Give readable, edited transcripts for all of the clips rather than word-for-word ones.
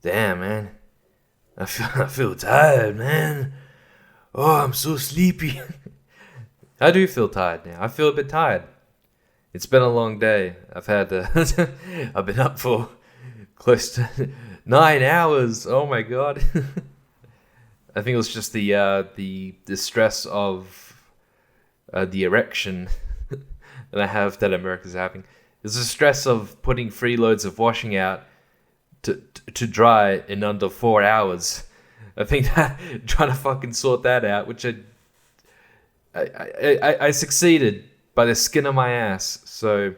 Damn, man. I feel tired, man. Oh, I'm so sleepy. I do feel tired now. I feel a bit tired. It's been a long day. I've been up for close to 9 hours. Oh my god. I think it was just the stress of the erection that I have that America's having. It's the stress of putting 3 loads of washing out to dry in under 4 hours. I think that trying to fucking sort that out, which I succeeded by the skin of my ass. So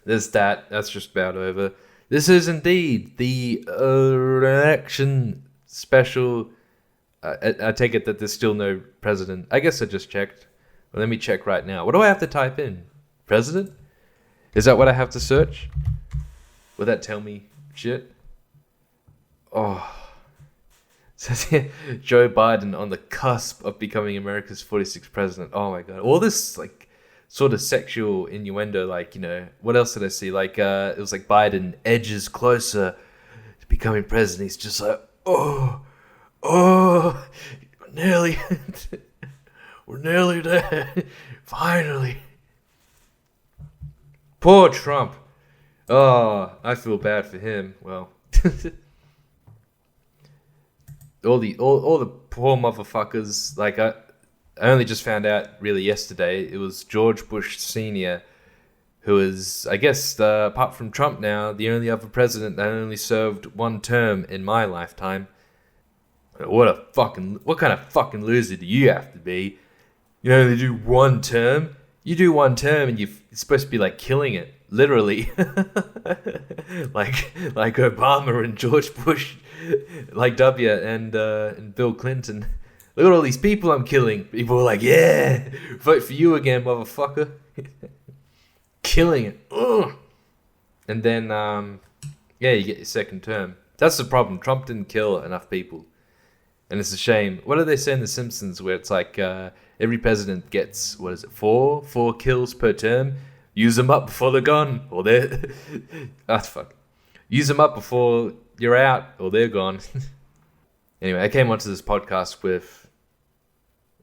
there's that. That's just about over. This is indeed the election special. I take it that there's still no president. I guess I just checked. Well, let me check right now. What do I have to type in? President? Is that what I have to search? Will that tell me shit? Oh. Says here, Joe Biden on the cusp of becoming America's 46th president. Oh my god. All this like sort of sexual innuendo, like, you know, what else did I see? Like it was like Biden edges closer to becoming president. He's just like, oh, nearly we're nearly there. Finally. Poor Trump. Oh, I feel bad for him. Well, all the poor motherfuckers. Like I only just found out really yesterday. It was George Bush Sr., who is, I guess, apart from Trump now, the only other president that only served 1 term in my lifetime. What kind of fucking loser do you have to be? You only do 1 term. You do 1 term and you're supposed to be like killing it, literally, like Obama and George Bush, like W and Bill Clinton. Look at all these people I'm killing. People are like, yeah, vote for you again, motherfucker. Killing it. Ugh. And then, yeah, you get your 2nd term. That's the problem. Trump didn't kill enough people. And it's a shame. What do they say in The Simpsons where it's like every president gets, 4 kills per term? Use them up before they're gone. Or they're... fuck. Use them up before you're out or they're gone. Anyway, I came onto this podcast with,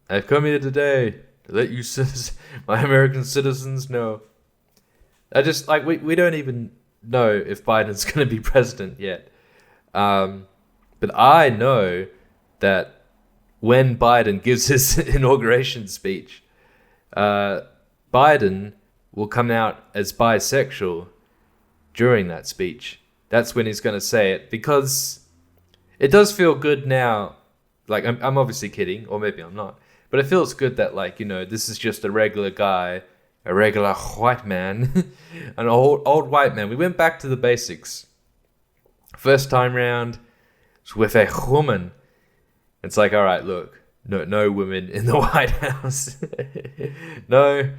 I've come here today to let you my American citizens know. I just, like, we don't even know if Biden's going to be president yet. But I know that when Biden gives his inauguration speech, Biden will come out as bisexual during that speech. That's when he's going to say it, because it does feel good now. Like, I'm obviously kidding, or maybe I'm not, but it feels good that, like, you know, this is just a regular guy, a regular white man, an old white man. We went back to the basics. First time round, it's with a woman. It's like, all right, look, no women in the White House. No,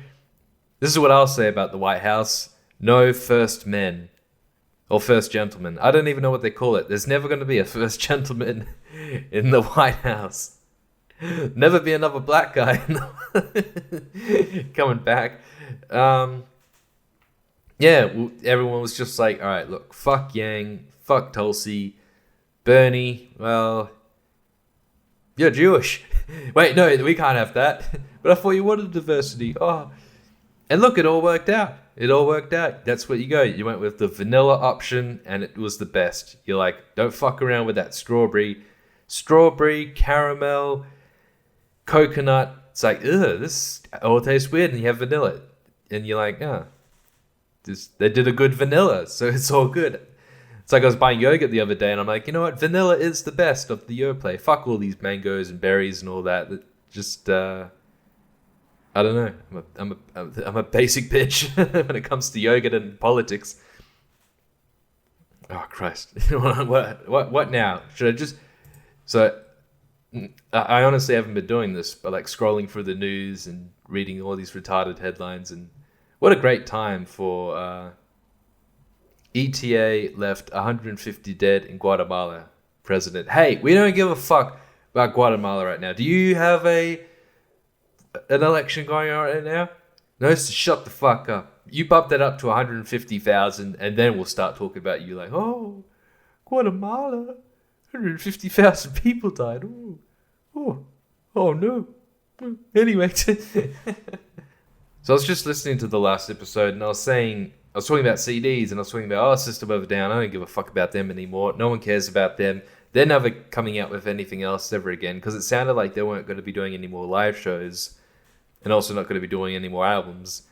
this is what I'll say about the White House. No first men or first gentlemen. I don't even know what they call it. There's never going to be a first gentleman in the White House. Never be another black guy coming back. Yeah, everyone was just like, all right, look, fuck Yang, fuck Tulsi, Bernie, well, you're Jewish. Wait, no, we can't have that. But I thought you wanted diversity. Oh, and look, it all worked out. It all worked out. That's what you go. You went with the vanilla option, and it was the best. You're like, don't fuck around with that strawberry, caramel, coconut. It's like, ugh, this all tastes weird, and you have vanilla, and you're like, they did a good vanilla, so it's all good. It's like I was buying yogurt the other day, and I'm like, you know what? Vanilla is the best of the Yoplait. Fuck all these mangoes and berries and all that. Just, I don't know. I'm a basic bitch when it comes to yogurt and politics. Oh Christ! What now? Should I just? So, I honestly haven't been doing this, but like scrolling through the news and reading all these retarded headlines, and what a great time for. ETA left 150 dead in Guatemala. President, hey, we don't give a fuck about Guatemala right now. Do you have an election going on right now? No, shut the fuck up. You bump that up to 150,000, and then we'll start talking about you like, oh, Guatemala, 150,000 people died. Oh no. Anyway, so I was just listening to the last episode, and I was talking about CDs, and I was talking about, System of a Down. I don't give a fuck about them anymore. No one cares about them. They're never coming out with anything else ever again, because it sounded like they weren't going to be doing any more live shows, and also not going to be doing any more albums.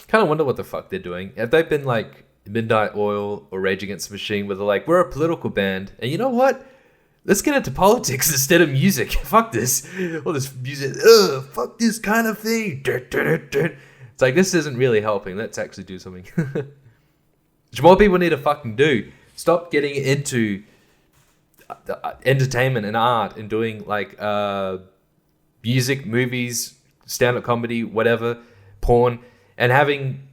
Kind of wonder what the fuck they're doing. Have they been like Midnight Oil or Rage Against the Machine, where they're like, we're a political band, and you know what? Let's get into politics instead of music. Fuck this. All this music. Fuck this kind of thing. It's like, this isn't really helping. Let's actually do something. Which more people need to fucking do. Stop getting into entertainment and art and doing like music, movies, stand-up comedy, whatever, porn, and having,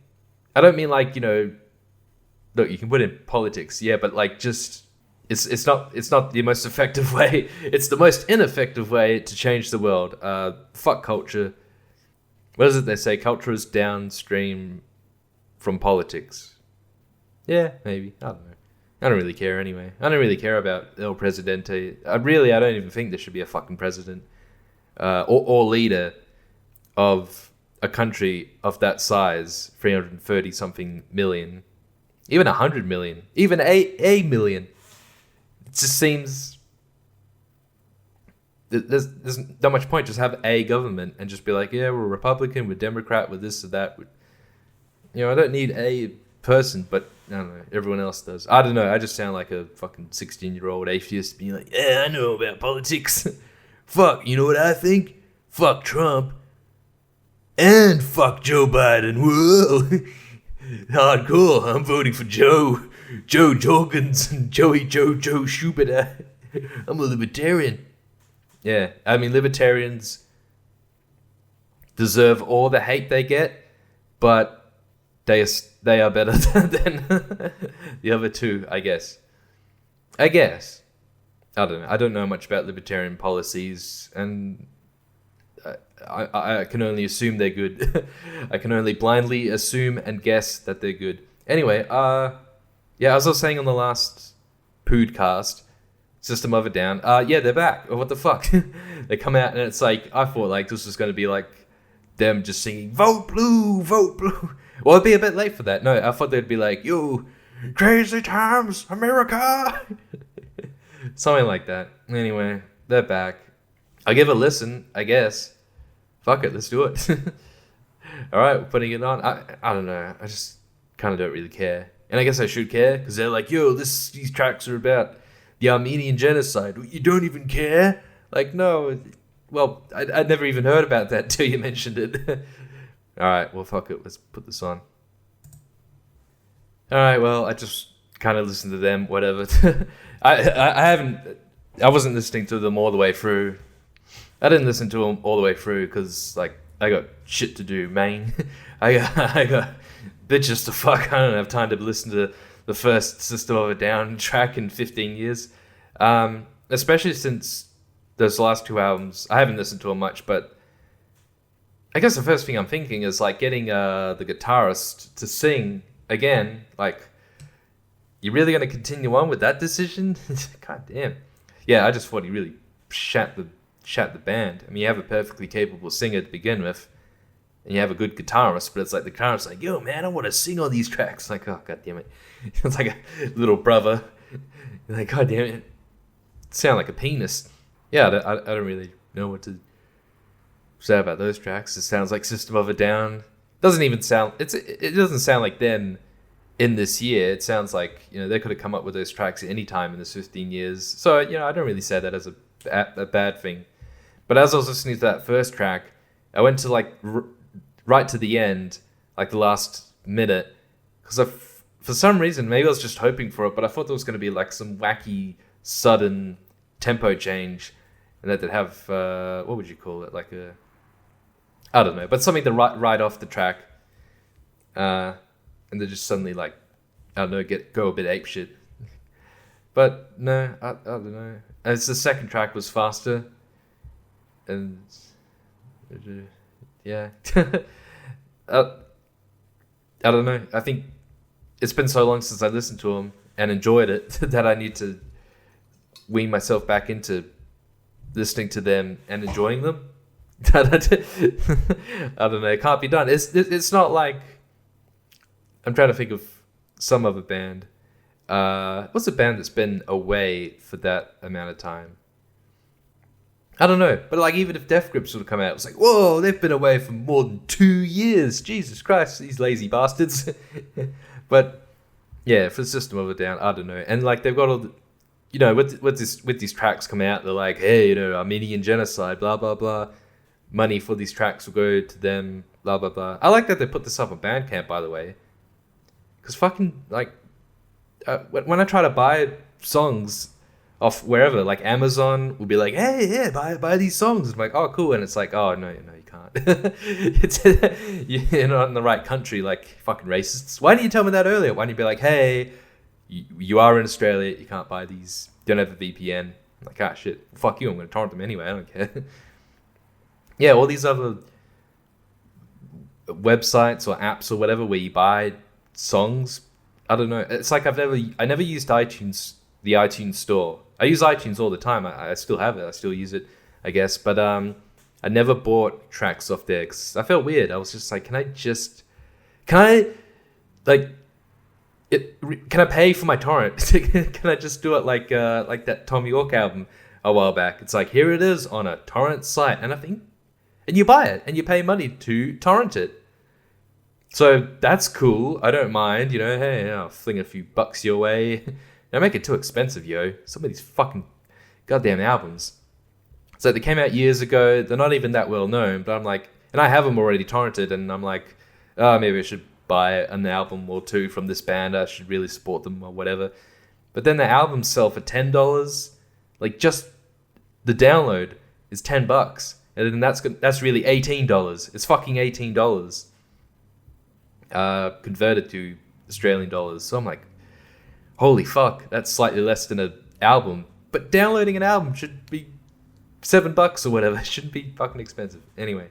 I don't mean like, look, you can put in politics, yeah, but like just, it's not the most effective way. It's the most ineffective way to change the world. Fuck culture. What is it they say? Culture is downstream from politics. Yeah, maybe. I don't know. I don't really care anyway. I don't really care about El Presidente. I don't even think there should be a fucking president or leader of a country of that size, 330 something million, even 100 million, even a million. It just seems there's not much point. Just have a government and just be like, yeah, we're Republican, we're Democrat, we're this or that. I don't need a person, but I don't know, everyone else does. I don't know, I just sound like a fucking 16-year-old atheist being like, yeah, I know about politics. Fuck, you know what I think? Fuck Trump. And fuck Joe Biden. Whoa. Hardcore, I'm voting for Joe Jorgens and Joe Schubert. I'm a libertarian. Yeah, I mean, libertarians deserve all the hate they get, but they are better than the other two, I guess. I don't know. I don't know much about libertarian policies, and I can only assume they're good. I can only blindly assume and guess that they're good. Anyway, yeah, as I was saying on the last podcast, System of a Down, yeah, they're back. Oh, what the fuck? They come out and it's like, I thought like this was going to be like them just singing, vote blue, vote blue. Well, it'd be a bit late for that. No, I thought they'd be like, yo, crazy times, America. Something like that. Anyway, they're back. I'll give it a listen, I guess. Fuck it, let's do it. Alright, we're putting it on. I don't know. I just kind of don't really care. And I guess I should care, because they're like, yo, these tracks are about the Armenian genocide. You don't even care? Like, no. Well, I'd never even heard about that till you mentioned it. Alright, well, fuck it. Let's put this on. Alright, well, I just kind of listened to them, whatever. I wasn't listening to them all the way through. I didn't listen to them all the way through because, like, I got shit to do, man. I got bitches to fuck. I don't have time to listen to the first System of a Down track in 15 years. Especially since those last two albums, I haven't listened to them much, but I guess the first thing I'm thinking is, like, getting the guitarist to sing again. Like, you really going to continue on with that decision? God damn. Yeah, I just thought he really shat the band. I mean, you have a perfectly capable singer to begin with, and you have a good guitarist, but it's like the guitarist's like, yo, man, I want to sing all these tracks. Like, oh, god damn it. It's like a little brother. You're like, god damn it. Sound like a penis. Yeah, I don't really know what to say about those tracks. It sounds like System of a Down. It doesn't sound like them in this year. It sounds like, they could have come up with those tracks at any time in this 15 years. So, I don't really say that as a bad thing. But as I was listening to that first track, I went to like right to the end, like the last minute, because for some reason, maybe I was just hoping for it, but I thought there was going to be like some wacky, sudden tempo change, and that they'd have, what would you call it? Like I don't know, but something to write off the track, and they just suddenly like, I don't know, go a bit apeshit. But no, I don't know. As the second track was faster, and Yeah. uh, I don't know. I think it's been so long since I listened to them and enjoyed it that I need to wean myself back into listening to them and enjoying them. I don't know. It can't be done. It's not like, I'm trying to think of some other band. What's a band that's been away for that amount of time? I don't know. But like, even if Death Grips would have come out, it's like, whoa, they've been away for more than 2 years. Jesus Christ, these lazy bastards. But yeah, for System of a Down, I don't know. And like, they've got all the, you know, with these tracks come out, they're like, hey, you know, Armenian genocide, blah blah blah. Money for these tracks will go to them, blah blah blah. I like that they put this up on Bandcamp, by the way, because fucking like, when I try to buy songs off wherever, like Amazon will be like, hey, yeah, buy these songs. I'm like, oh, cool, and it's like, oh no, you can't. It's you're not in the right country, like fucking racists. Why didn't you tell me that earlier? Why didn't you be like, hey, you are in Australia, you can't buy these, you don't have a VPN. I'm like, ah, shit, fuck you, I'm gonna torrent them anyway, I don't care. Yeah, all these other websites or apps or whatever where you buy songs, I don't know. It's like I never used iTunes, the iTunes store. I use iTunes all the time. I still have it. I still use it, I guess. But I never bought tracks off there because I felt weird. I was just like, can I pay for my torrent? Can I just do it like that Tom York album a while back? It's like, here it is on a torrent site, and you buy it and you pay money to torrent it. So that's cool. I don't mind, you know. Hey, I'll fling a few bucks your way. Don't make it too expensive, yo. Some of these fucking goddamn albums. So they came out years ago. They're not even that well known, but I'm like, and I have them already torrented, and I'm like, oh, maybe I should buy an album or two from this band. I should really support them or whatever. But then the albums sell for $10. Like, just the download is $10, and then that's really $18. It's fucking $18. Converted to Australian dollars. So I'm like, holy fuck, that's slightly less than an album. But downloading an album should be $7 or whatever. It shouldn't be fucking expensive. Anyway,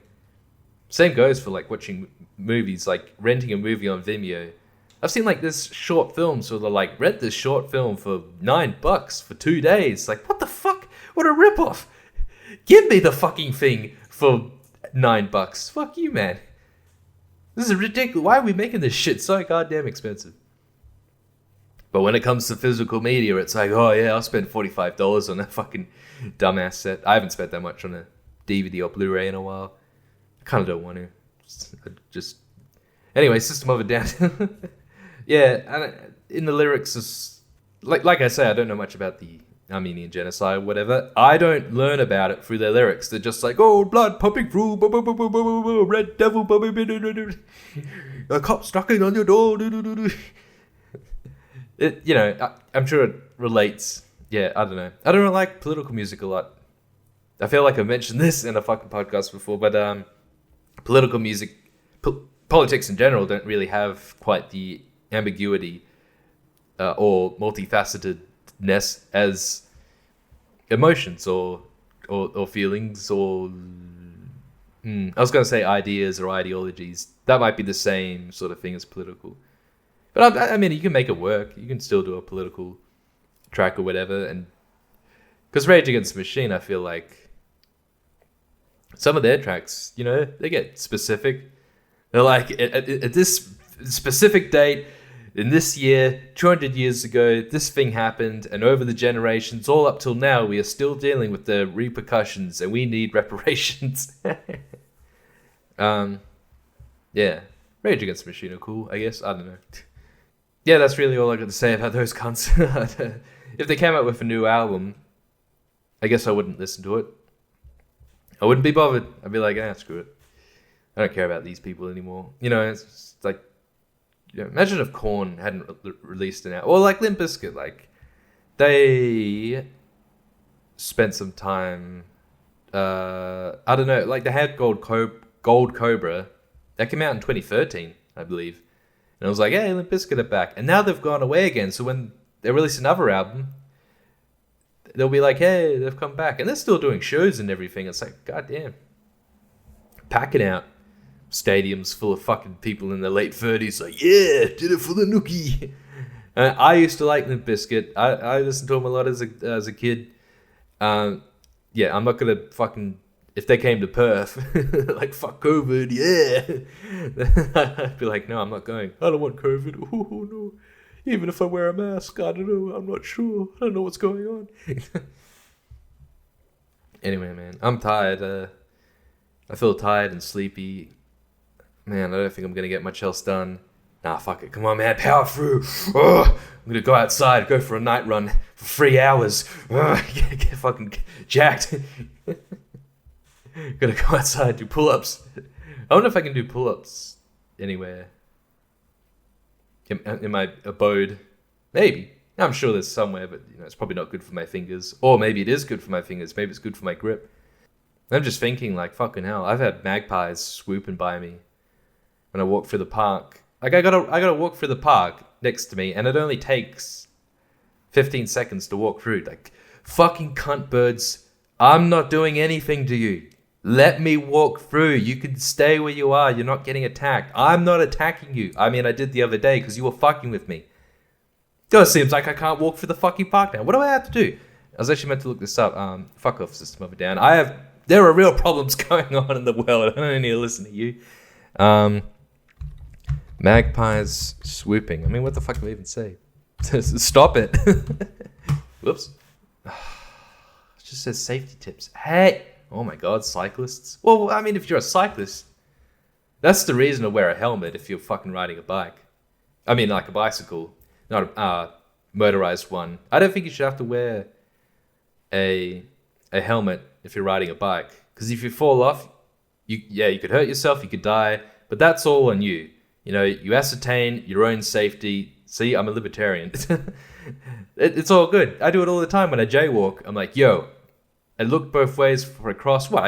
same goes for like watching movies, like renting a movie on Vimeo. I've seen like this short film, so they're like, rent this short film for $9 for 2 days. Like, what the fuck? What a ripoff! Give me the fucking thing for $9. Fuck you, man. This is ridiculous. Why are we making this shit so goddamn expensive? But when it comes to physical media, it's like, oh yeah, I'll spend $45 on that fucking dumbass set. I haven't spent that much on a DVD or Blu-ray in a while. I kind of don't want to. Anyway, System of a Down. Yeah, and in the lyrics, is like I say, I don't know much about the Armenian genocide, whatever. I don't learn about it through their lyrics. They're just like, oh, blood pumping through, red devil, a cop's knocking on your door. It, you know, I'm sure it relates. Yeah, I don't know. I don't like political music a lot. I feel like I've mentioned this in a fucking podcast before, but political music, politics in general, don't really have quite the ambiguity or multifacetedness as emotions or feelings or I was going to say ideas or ideologies. That might be the same sort of thing as political. But I mean, you can make it work. You can still do a political track or whatever. And because Rage Against the Machine, I feel like some of their tracks, you know, they get specific. They're like, at this specific date, in this year, 200 years ago, this thing happened, and over the generations, all up till now, we are still dealing with the repercussions, and we need reparations. Yeah, Rage Against the Machine are cool, I guess. I don't know. Yeah, that's really all I got to say about those cunts. If they came out with a new album, I guess I wouldn't listen to it. I wouldn't be bothered. I'd be like, screw it. I don't care about these people anymore. You know, it's just like, you know, imagine if Korn hadn't released an album. Or like Limp Bizkit, like, they spent some time, I don't know, like they had Gold Cobra. That came out in 2013, I believe. And I was like, hey, Limp Bizkit are back. And now they've gone away again. So when they release another album, they'll be like, hey, they've come back. And they're still doing shows and everything. It's like, goddamn. Pack it out. stadiums full of fucking people in their late 30s, like, yeah, did it for the nookie. I used to like Limp Bizkit. I listened to them a lot as a kid. Yeah, I'm not gonna fucking, if they came to Perth, like, fuck COVID, yeah. I'd be like, no, I'm not going. I don't want COVID. Oh, no. Even if I wear a mask, I don't know. I'm not sure. I don't know what's going on. Anyway, man, I'm tired. I feel tired and sleepy. Man, I don't think I'm gonna get much else done. Nah, fuck it. Come on, man. Power through. Oh, I'm gonna go outside, go for a night run for 3 hours. Oh, get fucking jacked. Gonna go outside, do pull-ups. I wonder if I can do pull-ups anywhere. In my abode. Maybe. I'm sure there's somewhere, but it's probably not good for my fingers. Or maybe it is good for my fingers. Maybe it's good for my grip. I'm just thinking, like, fucking hell. I've had magpies swooping by me when I walk through the park. Like, I gotta walk through the park next to me, and it only takes 15 seconds to walk through. Like, fucking cunt birds, I'm not doing anything to you. Let me walk through. You can stay where you are. You're not getting attacked. I'm not attacking you. I mean, I did the other day because you were fucking with me. It seems like I can't walk through the fucking park now. What do I have to do? I was actually meant to look this up. Fuck off, System of a Down. There are real problems going on in the world. I don't need to listen to you. Magpies swooping. I mean, what the fuck do I even say? Stop it. Whoops. It just says safety tips. Hey. Oh my god, cyclists. Well, I mean, if you're a cyclist, that's the reason to wear a helmet if you're fucking riding a bike. I mean, like a bicycle, not a motorized one. I don't think you should have to wear a helmet if you're riding a bike. Because if you fall off, you could hurt yourself, you could die, but that's all on you. You ascertain your own safety. See, I'm a libertarian. It's all good. I do it all the time when I jaywalk. I'm like, yo, I look both ways for a cross. What?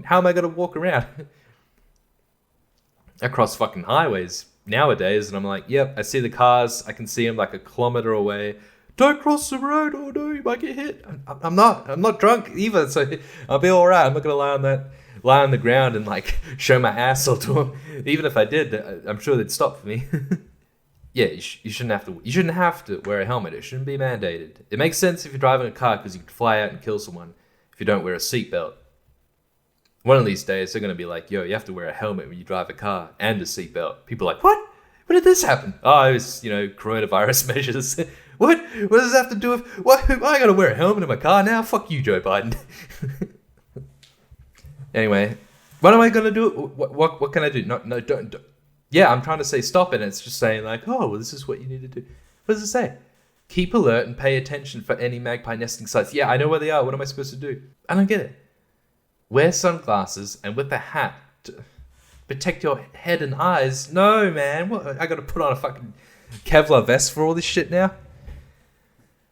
How am I gonna walk around? I cross fucking highways nowadays, and I'm like, yep, I see the cars. I can see them like a kilometer away. Don't cross the road. Oh no, you might get hit. I'm not drunk either, so I'll be all right. I'm not gonna lie on the ground and like show my asshole to them. Even if I did, I'm sure they'd stop for me. Yeah, you shouldn't have to. You shouldn't have to wear a helmet. It shouldn't be mandated. It makes sense if you're driving a car because you could fly out and kill someone if you don't wear a seatbelt. One of these days, they're gonna be like, "Yo, you have to wear a helmet when you drive a car and a seatbelt." People are like, "What? When did this happen?" Oh, it was coronavirus measures. What? What does that have to do with what? I gotta wear a helmet in my car now? Fuck you, Joe Biden. Anyway, what am I gonna do? What can I do? No, don't. Yeah, I'm trying to say stop it, and it's just saying like, oh, well, this is what you need to do. What does it say? Keep alert and pay attention for any magpie nesting sites. Yeah, I know where they are. What am I supposed to do? I don't get it. Wear sunglasses and with a hat to protect your head and eyes. No, man. What? I gotta put on a fucking Kevlar vest for all this shit now?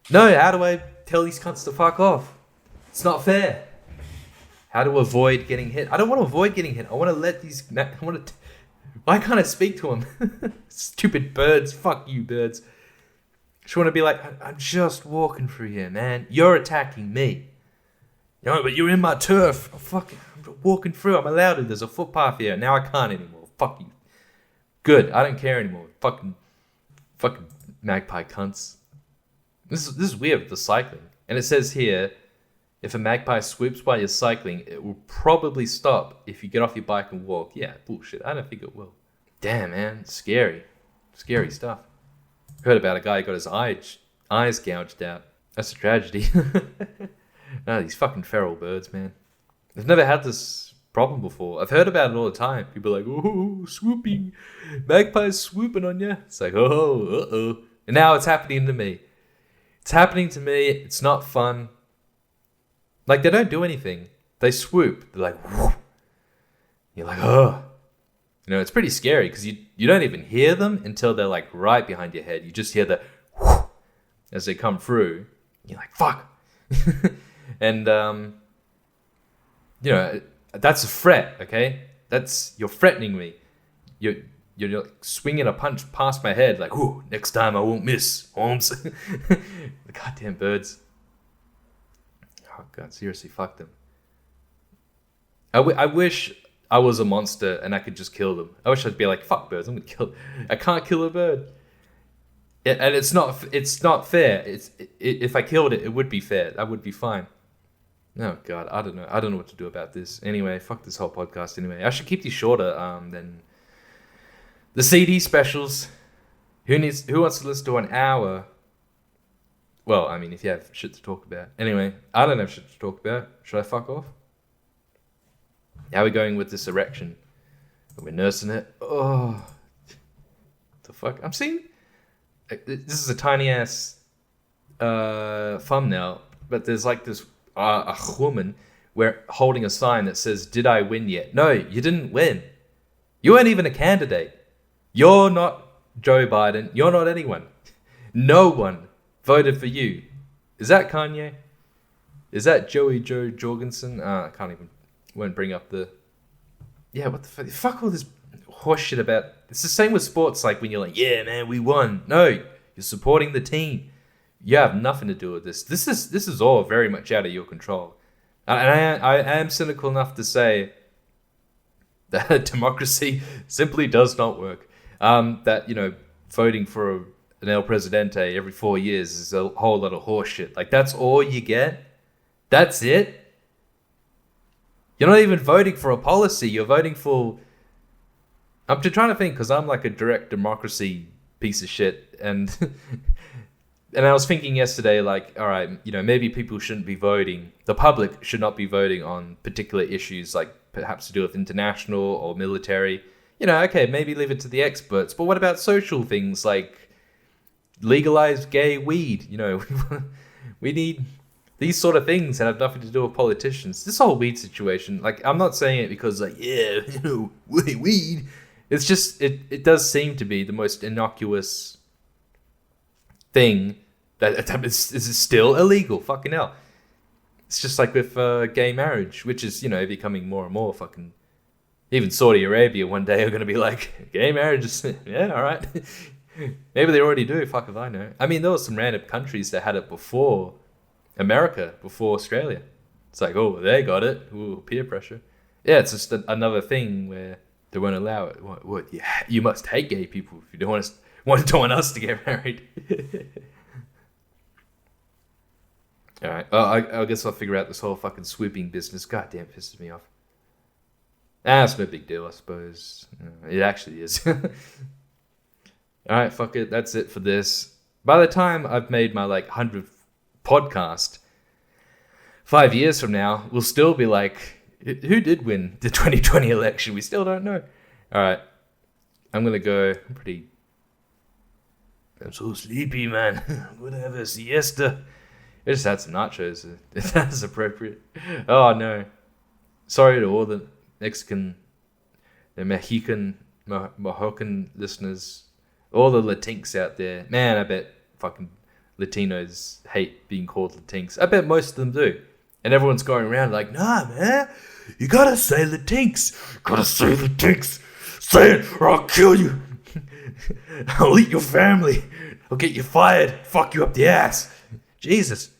No, how do I tell these cunts to fuck off? It's not fair. How to avoid getting hit? I don't want to avoid getting hit. I want to let these... Why can't I speak to them? Stupid birds. Fuck you, birds. Just want to be like, I'm just walking through here, man. You're attacking me. But you're in my turf. Oh, fuck it. I'm walking through. I'm allowed to. There's a footpath here. Now I can't anymore. Fuck you. Good. I don't care anymore. Fucking magpie cunts. This is weird with the cycling. And it says here, if a magpie swoops while you're cycling, it will probably stop if you get off your bike and walk. Yeah, bullshit. I don't think it will. Damn, man. Scary. Scary stuff. Heard about a guy who got his eyes gouged out. That's a tragedy. No, these fucking feral birds, man. I've never had this problem before. I've heard about it all the time. People are like, oh, swooping. Magpies swooping on you. It's like, oh, uh-oh. And now it's happening to me. It's happening to me. It's not fun. Like, they don't do anything. They swoop. They're like, whoo. You're like, oh. It's pretty scary because you don't even hear them until they're like right behind your head. You just hear the whoo as they come through. You're like, fuck. And, that's a threat, okay? You're threatening me. You're like swinging a punch past my head like, ooh, next time I won't miss, Holmes. The goddamn birds. Oh, God, seriously, fuck them. I wish I was a monster and I could just kill them. I wish I'd be like, fuck birds, I'm gonna kill. I can't kill a bird. And it's not fair. If I killed it, it would be fair. That would be fine. Oh god, I don't know what to do about this. Anyway, fuck this whole podcast. Anyway, I should keep these shorter than the CD specials. Who wants to listen to an hour? Well, I mean, if you have shit to talk about. Anyway, I don't have shit to talk about. Should I fuck off? How are we going with this erection? We're nursing it. Oh, the fuck! I'm seeing. This is a tiny ass thumbnail, but there's like this a woman holding a sign that says, "Did I win yet?" No, you didn't win. You weren't even a candidate. You're not Joe Biden. You're not anyone. No one voted for you. Is that Kanye? Is that Joey Joe Jorgensen? I can't even. Won't bring up the. Yeah, what the fuck? Fuck all this horseshit about. It's the same with sports. Like when you're like, yeah, man, we won. No, you're supporting the team. You have nothing to do with this. This is all very much out of your control. And I am cynical enough to say that democracy simply does not work. That voting for an El Presidente every 4 years is a whole lot of horseshit. Like that's all you get. That's it. You're not even voting for a policy. You're voting for. I'm just trying to think because I'm like a direct democracy piece of shit, and I was thinking yesterday, like, all right, maybe people shouldn't be voting. The public should not be voting on particular issues, like perhaps to do with international or military. Okay, maybe leave it to the experts. But what about social things like legalize gay weed? We need. These sort of things have nothing to do with politicians. This whole weed situation, like, I'm not saying it because, like, yeah, weed. It's just, it does seem to be the most innocuous thing that is still illegal. Fucking hell. It's just like with gay marriage, which is, becoming more and more fucking. Even Saudi Arabia one day are going to be like, gay marriage is, yeah, all right. Maybe they already do. Fuck if I know. I mean, there were some random countries that had it before. America before Australia. It's like, oh, they got it. Ooh, peer pressure. Yeah, it's just another thing where they won't allow it. What? Yeah, you must hate gay people if you don't want us to get married. All right. I guess I'll figure out this whole fucking swooping business. God damn, it pisses me off. It's no big deal, I suppose. It actually is. All right, fuck it. That's it for this. By the time I've made my 100th podcast 5 years from now, we'll still be like, who did win the 2020 election? We still don't know. All right, I'm gonna go. I'm so sleepy, man. I'm gonna have a siesta. I just had some nachos. If that's appropriate. Oh no, sorry to all the Mexican listeners, all the Latinx out there. Man, I bet fucking Latinos hate being called Latinx. I bet most of them do. And everyone's going around like, nah, man, you gotta say Latinx. Gotta say Latinx. Say it or I'll kill you. I'll eat your family. I'll get you fired. Fuck you up the ass. Jesus.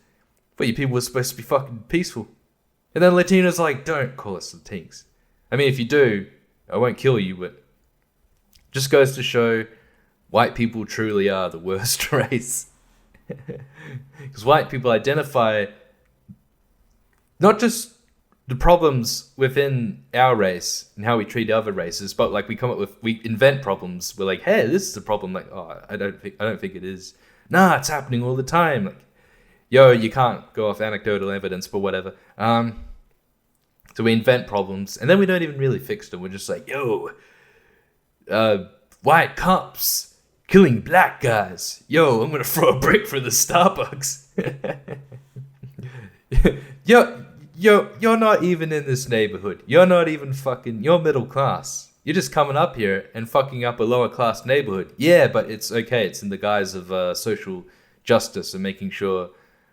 But you people were supposed to be fucking peaceful. And then Latinos are like, don't call us Latinx. I mean, if you do, I won't kill you, but just goes to show white people truly are the worst race. Because white people identify not just the problems within our race and how we treat other races, but we invent problems. We're like, hey, this is a problem. Like, oh, I don't think it is. Nah, it's happening all the time. Like, yo, you can't go off anecdotal evidence, but whatever. So we invent problems, and then we don't even really fix them. We're just like, yo, white cops killing black guys. Yo, I'm gonna throw a brick for the Starbucks. You're not even in this neighborhood. You're not even you're middle class. You're just coming up here and fucking up a lower class neighborhood. Yeah, but it's okay. It's in the guise of social justice and making sure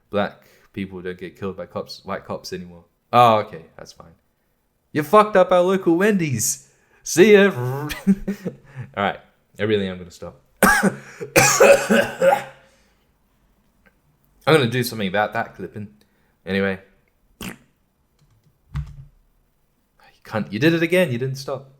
black people don't get killed by white cops anymore. Oh, okay, that's fine. You fucked up our local Wendy's. See ya. All right, I really am gonna stop. I'm gonna do something about that clipping. Anyway, Cunt, you did it again. You didn't stop.